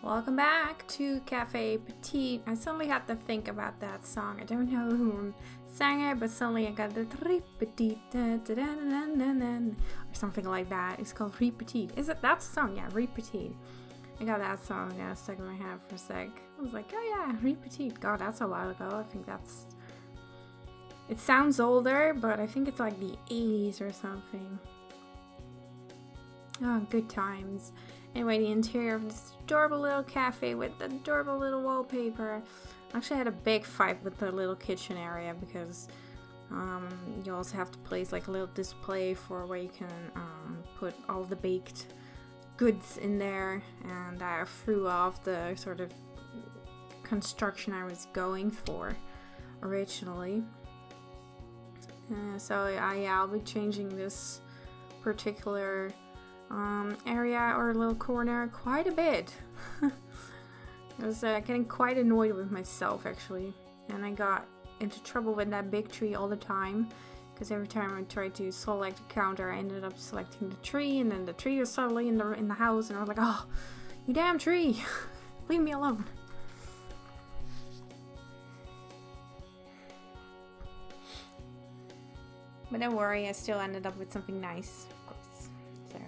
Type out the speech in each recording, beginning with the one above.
Welcome back to Café, Petite. I suddenly had to think about that song. I don't know who sang it, but suddenly I got the Petite or something like that. It's called Petite. Is it? That's the song, yeah, Petite. I got that song stuck in my head for a sec. I was like, oh yeah, Petite. God, that's a while ago. I think that's... It sounds older, but I think it's like the 80s or something. Oh, good times. Anyway, the interior of this adorable little cafe with adorable little wallpaper. I actually had a big fight with the little kitchen area because you also have to place like a little display for where you can put all the baked goods in there, and I threw off the sort of construction I was going for originally. So I'll be changing this particular area or little corner quite a bit. I was getting quite annoyed with myself actually, and I got into trouble with that big tree all the time because every time I tried to select a counter I ended up selecting the tree, and then the tree was suddenly in the house, and I was like, oh, you damn tree, leave me alone. But don't worry, I still ended up with something nice, of course. So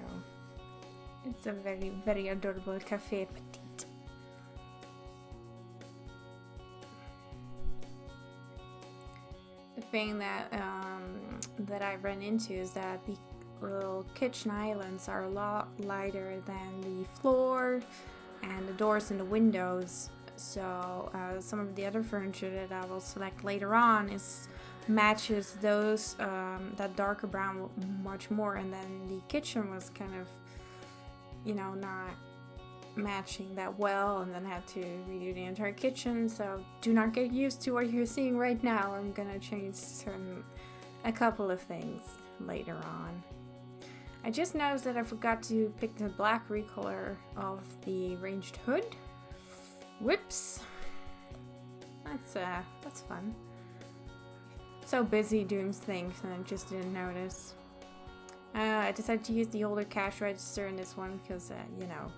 it's a very, very adorable Café Petite. The thing that I ran into is that the little kitchen islands are a lot lighter than the floor and the doors and the windows. So some of the other furniture that I will select later on matches those that darker brown much more, and then the kitchen was kind of, you know, not matching that well, and then had to redo the entire kitchen. So do not get used to what you're seeing right now. I'm gonna change a couple of things later on. I just noticed that I forgot to pick the black recolor of the ranged hood. Whoops. That's fun. So busy doing things and I just didn't notice. I decided to use the older cash register in this one because, you know,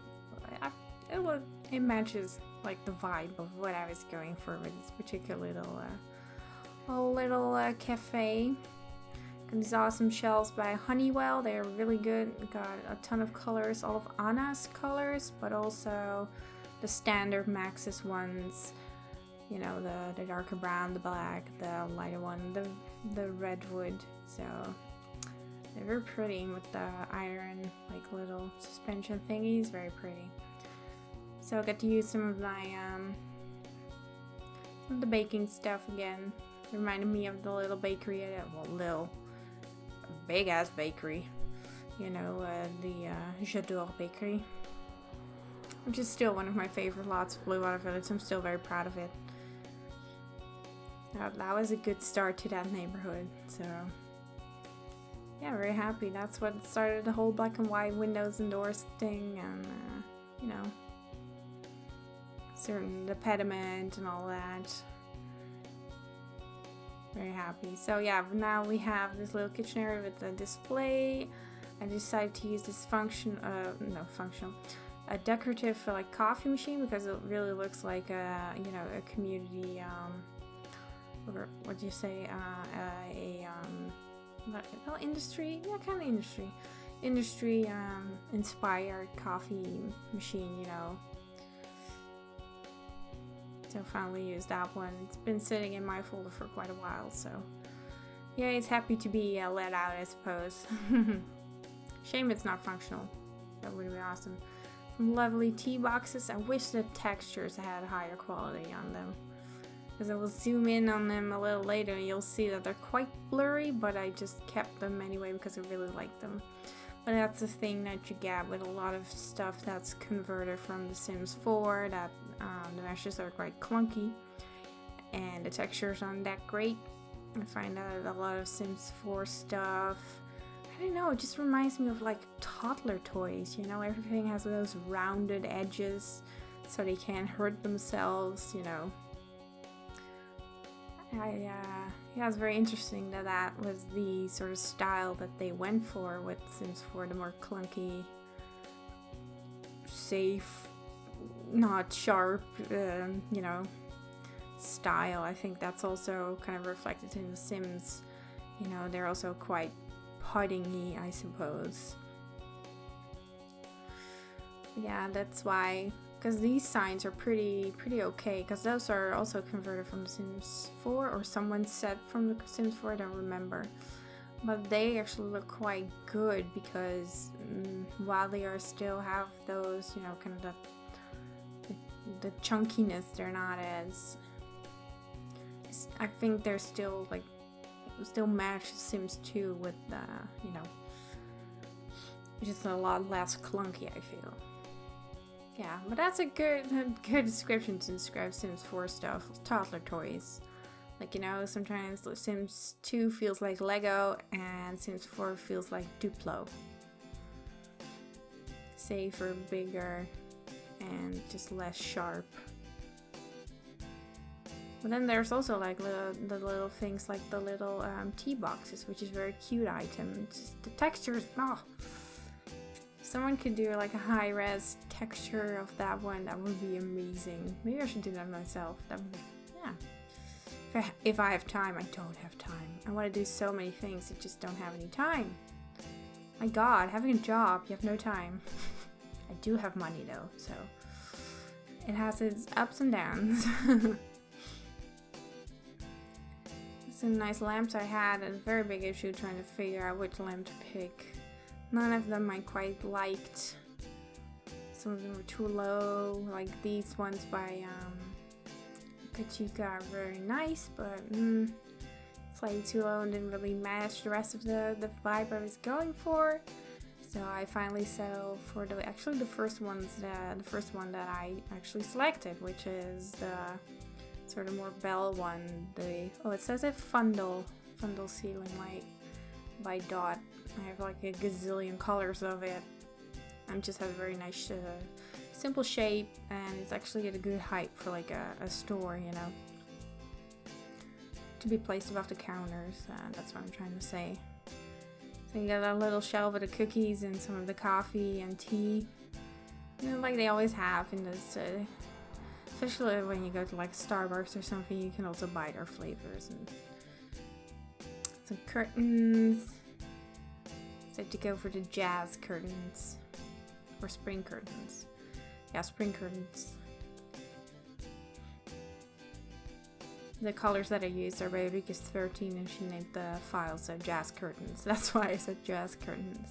it matches like the vibe of what I was going for with this particular little cafe. Got these awesome shelves by Honeywell. They're really good. Got a ton of colors, all of Anna's colors, but also the standard Maxis ones. You know, the darker brown, the black, the lighter one, the redwood. So they're very pretty with the iron, like little suspension thingies. Very pretty. So I got to use some of my the baking stuff again. It reminded me of the little bakery big ass bakery. You know, the JodelieJodelie bakery, which is still one of my favorite lots of Blue Water Village. I'm still very proud of it. That was a good start to that neighborhood, so yeah, very happy. That's what started the whole black and white windows and doors thing, and you know, the pediment and all that. Very happy. So yeah, now we have this little kitchen area with the display. I decided to use this a decorative like coffee machine because it really looks like a, you know, a community what do you say, industry, yeah, kind of industry inspired coffee machine, you know. So finally used that one. It's been sitting in my folder for quite a while, so yeah, it's happy to be let out, I suppose. Shame it's not functional. That would be awesome. Some lovely tea boxes. I wish the textures had higher quality on them, because I will zoom in on them a little later and you'll see that they're quite blurry, but I just kept them anyway because I really like them. But that's the thing that you get with a lot of stuff that's converted from The Sims 4, that the meshes are quite clunky and the textures aren't that great. I find that a lot of Sims 4 stuff, I don't know, it just reminds me of like toddler toys, you know, everything has those rounded edges so they can't hurt themselves, you know. Yeah, it's very interesting that was the sort of style that they went for with Sims 4, the more clunky, safe not sharp, you know, style. I think that's also kind of reflected in the Sims. You know, they're also quite puddingy, I suppose. Yeah, that's why, because these signs are pretty okay, because those are also converted from The Sims 4, or someone said from The Sims 4, I don't remember. But they actually look quite good, because while they are still have those, you know, kind of the chunkiness, they're not as, I think they're still like, still match Sims 2 with the, you know, just a lot less clunky, I feel. Yeah, but that's a good description to describe Sims 4 stuff, toddler toys. Like, you know, sometimes Sims 2 feels like Lego and Sims 4 feels like Duplo. Safer, bigger, and just less sharp. But then there's also like the little things like the little tea boxes, which is a very cute item. Just the textures, oh. Someone could do like a high-res texture of that one, that would be amazing. Maybe I should do that myself. That would be, yeah. If I have time, I don't have time. I want to do so many things, I just don't have any time. My god, having a job, you have no time. I do have money though, so it has its ups and downs. Some nice lamps I had, a very big issue trying to figure out which lamp to pick. None of them I quite liked. Some of them were too low, like these ones by Petite are very nice, but slightly too low and didn't really match the rest of the vibe I was going for. So I finally settled for the first one that I actually selected, which is the sort of more bell one. It says a fundal ceiling light by Dot. I have like a gazillion colors of it, and just has a very nice simple shape, and it's actually at a good height for like a store, you know, to be placed above the counters. That's what I'm trying to say. So you got a little shelf with the cookies and some of the coffee and tea, you know, like they always have in this, especially when you go to like Starbucks or something. You can also buy their flavors. And some curtains. So to go for the jazz curtains or spring curtains. Yeah, spring curtains. The colors that I used are by Rika's 13, and she named the file so jazz curtains. That's why I said jazz curtains.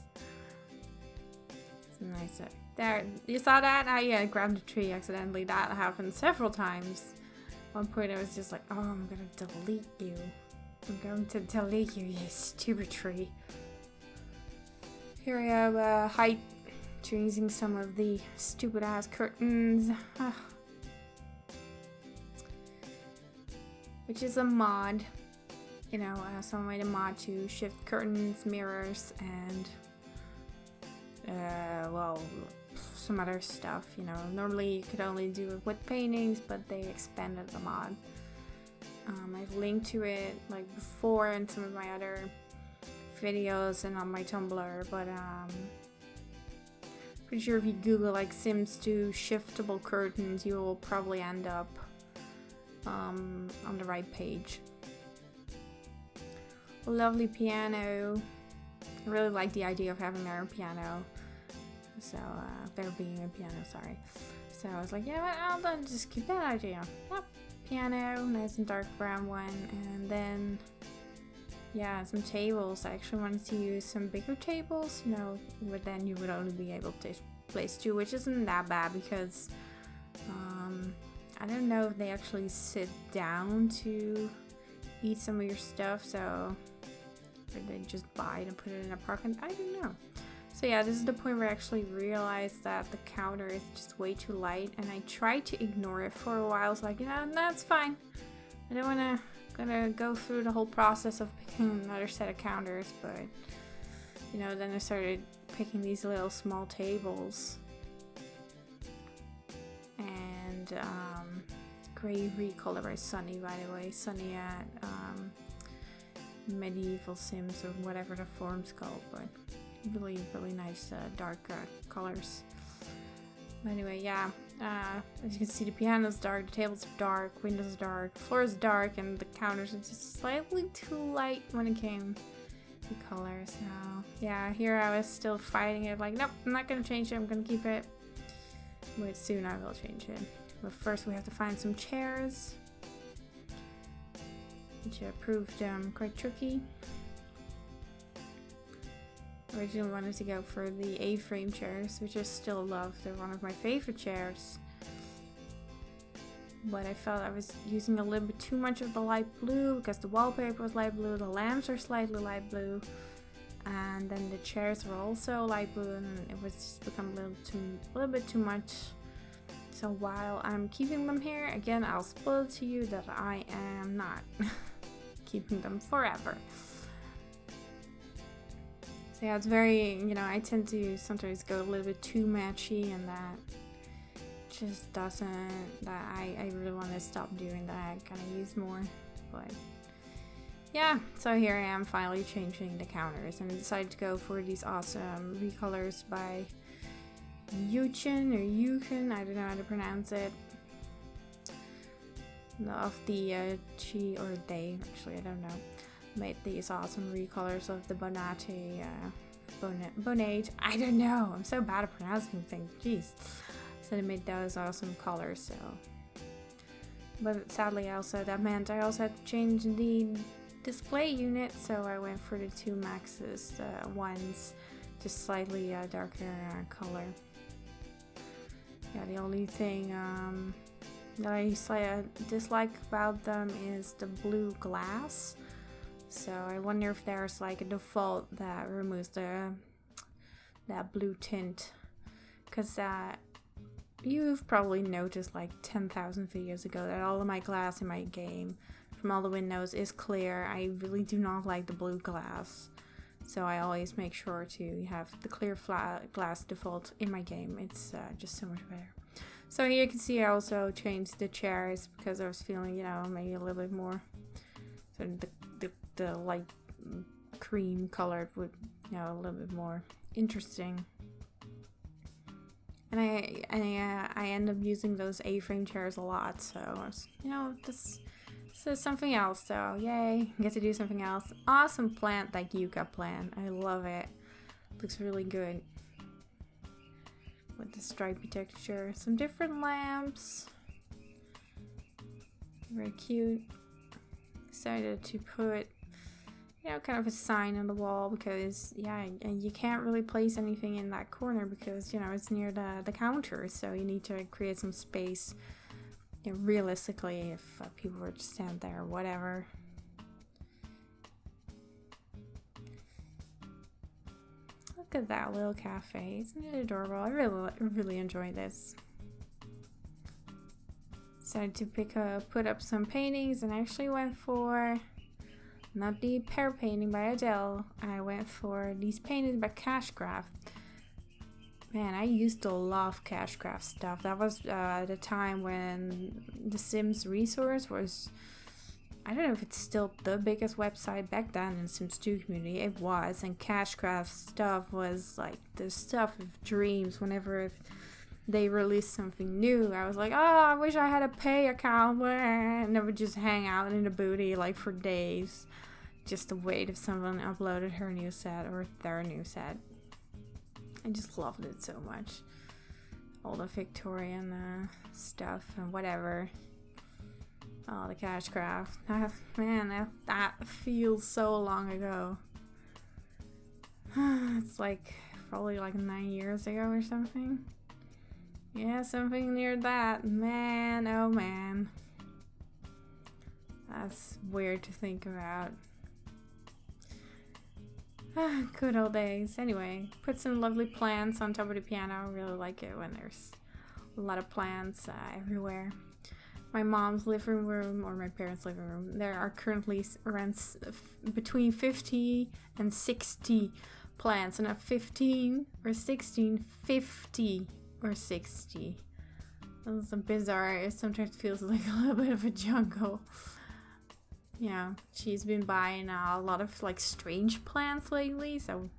It's nice. There, you saw that? I grabbed a tree accidentally. That happened several times. At one point I was just like, oh, I'm gonna delete you. I'm going to delete you, you stupid tree. Here I have height using some of the stupid ass curtains. Which is a mod, you know, some way to mod to shift curtains, mirrors, and well, some other stuff, you know. Normally you could only do it with paintings, but they expanded the mod. I've linked to it like before in some of my other videos and on my Tumblr, but pretty sure if you Google like Sims 2 shiftable curtains, you will probably end up on the right page. Lovely piano. I really like the idea of having our piano. So there being a piano, sorry. So I was like, yeah, I'll just keep that idea. Yep, piano, nice and dark brown one, and then yeah, some tables. I actually wanted to use some bigger tables, you know, but then you would only be able to place 2, which isn't that bad because I don't know if they actually sit down to eat some of your stuff, so or they just buy it and put it in a park, I don't know. So yeah, this is the point where I actually realized that the counter is just way too light, and I tried to ignore it for a while. I was like, yeah, that's fine. I don't wanna go through the whole process of picking another set of counters, but you know, then I started picking these little small tables. And gray recolor by Sunny, by the way. Sunny at Medieval Sims or whatever the forum's called, but really nice dark colors. But anyway, yeah, As you can see, the piano's dark, the tables are dark, windows are dark, floor is dark, and the counters are just slightly too light when it came to color. So yeah, here I was still fighting it, like, nope, I'm not gonna change it, I'm gonna keep it. But soon I will change it. But first we have to find some chairs, which proved quite tricky. Originally wanted to go for the A-frame chairs, which I still love. They're one of my favorite chairs. But I felt I was using a little bit too much of the light blue because the wallpaper was light blue, the lamps are slightly light blue, and then the chairs were also light blue, and it was just become a little bit too much. So while I'm keeping them here, again, I'll spoil it to you that I am not keeping them forever. So yeah, it's very, you know, I tend to sometimes go a little bit too matchy, and that just doesn't, I really want to stop doing that. I kind of use more, but yeah, so here I am finally changing the counters, and I decided to go for these awesome recolors by Yukon, I don't know how to pronounce it, of the she or they, actually I don't know, made these awesome recolors of the Bonate, I don't know, I'm so bad at pronouncing things, jeez. So they made those awesome colors, so. But sadly that meant I also had to change the display unit, so I went for the 2 Maxes, ones, just slightly darker color. Yeah, the only thing that I dislike about them is the blue glass. So I wonder if there's like a default that removes that blue tint, because you've probably noticed like 10,000 videos ago that all of my glass in my game from all the windows is clear. I really do not like the blue glass, so I always make sure to have the clear glass default in my game. It's just so much better. So here you can see I also changed the chairs because I was feeling, you know, maybe a little bit more sort of the light cream colored would, you know, a little bit more interesting. And I end up using those A-frame chairs a lot, so you know, this is something else. So yay, get to do something else. Awesome plant, that yucca plant. I love it. Looks really good with the stripy texture. Some different lamps. Very cute. Decided to put, you know, kind of a sign on the wall because, yeah, you can't really place anything in that corner because, you know, it's near the counter, so you need to create some space, you know, realistically, if people were to stand there or whatever. Look at that little cafe. Isn't it adorable? I really enjoy this. Decided to put up some paintings, and I actually went for not the pear painting by Adele. I went for these paintings by Cashcraft. Man, I used to love Cashcraft stuff. That was the time when the Sims resource was, I don't know if it's still the biggest website back then in the Sims 2 community. It was, and Cashcraft stuff was like the stuff of dreams. Whenever they released something new, I was like, oh, I wish I had a pay account, and I would just hang out in the booty like for days just to wait if someone uploaded her new set or their new set. I just loved it so much. All the Victorian stuff and whatever. Oh, the Cashcraft. Man, that feels so long ago. It's like probably like 9 years ago or something. Yeah, something near that. Man, oh man. That's weird to think about. Good old days. Anyway, put some lovely plants on top of the piano. I really like it when there's a lot of plants everywhere. My mom's living room, or my parents' living room, there are currently around between 50 and 60 plants. And not 15 or 16, 50 or 60. That's bizarre. It sometimes feels like a little bit of a jungle. Yeah, she's been buying a lot of like strange plants lately, so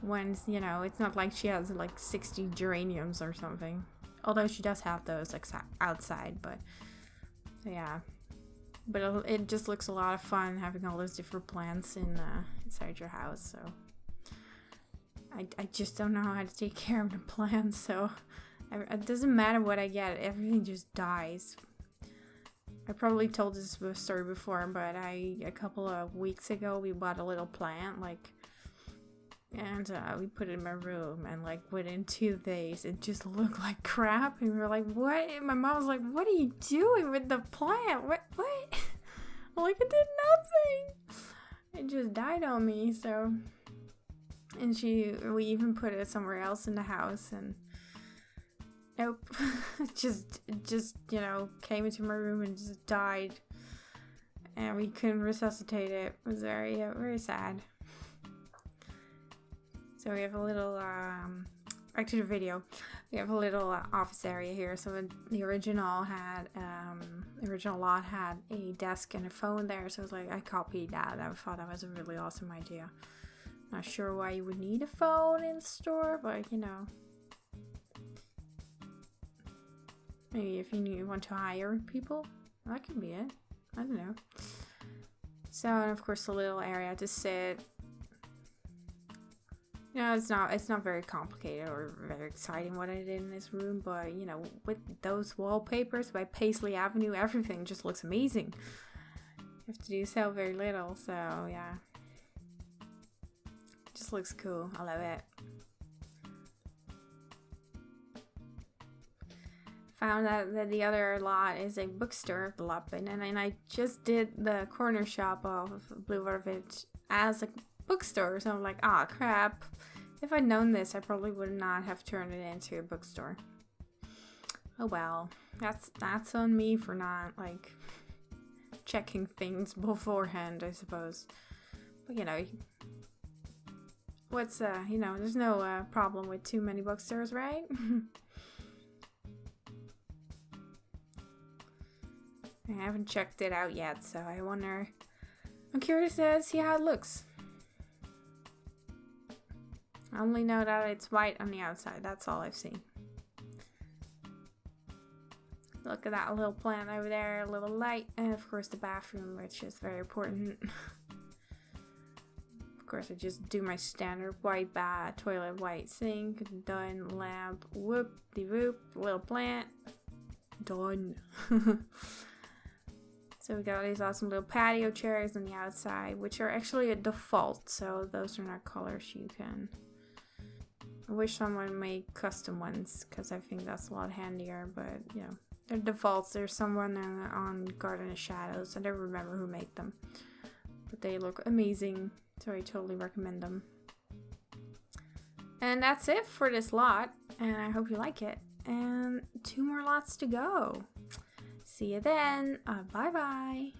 when, you know, it's not like she has like 60 geraniums or something. Although she does have those like outside, but yeah. But it just looks a lot of fun having all those different plants inside your house. So I just don't know how to take care of the plants. So it doesn't matter what I get, everything just dies. I probably told this story before, but a couple of weeks ago we bought a little plant, and we put it in my room, and like within 2 days it just looked like crap, and we were like, what? And my mom was like, what are you doing with the plant? What? Like, it did nothing. It just died on me. So, and we even put it somewhere else in the house, and nope. just came into my room and just died, and we couldn't resuscitate it. It was very very sad. So we have a little back to the video. We have a little office area here. So the original lot had a desk and a phone there, so I was like, I copied that. I thought that was a really awesome idea. Not sure why you would need a phone in the store, but maybe if you want to hire people, that could be it. I don't know. So, and of course, a little area to sit. It's not very complicated or very exciting what I did in this room, but with those wallpapers by Paisley Avenue, everything just looks amazing. You have to do so very little, so yeah. Just looks cool. I love it. Found out that the other lot is a bookstore, the lot bin, and I just did the corner shop of Boulevard Village as a bookstore, so I'm like, crap. If I'd known this, I probably would not have turned it into a bookstore. Oh well, that's on me for not like checking things beforehand, I suppose. But what's there's no problem with too many bookstores, right? I haven't checked it out yet, so I'm curious to see how it looks. I only know that it's white on the outside. That's all I've seen. Look at that little plant over there, a little light, and of course the bathroom, which is very important. Of course, I just do my standard white toilet, white sink, done, lamp, whoop-de-whoop, little plant, done. So we got these awesome little patio chairs on the outside, which are actually a default, so those are not colors you can. I wish someone made custom ones, because I think that's a lot handier, but they're defaults. There's someone on Garden of Shadows. I don't remember who made them, but they look amazing, so I totally recommend them. And that's it for this lot, and I hope you like it. And 2 more lots to go. See you then. Bye bye.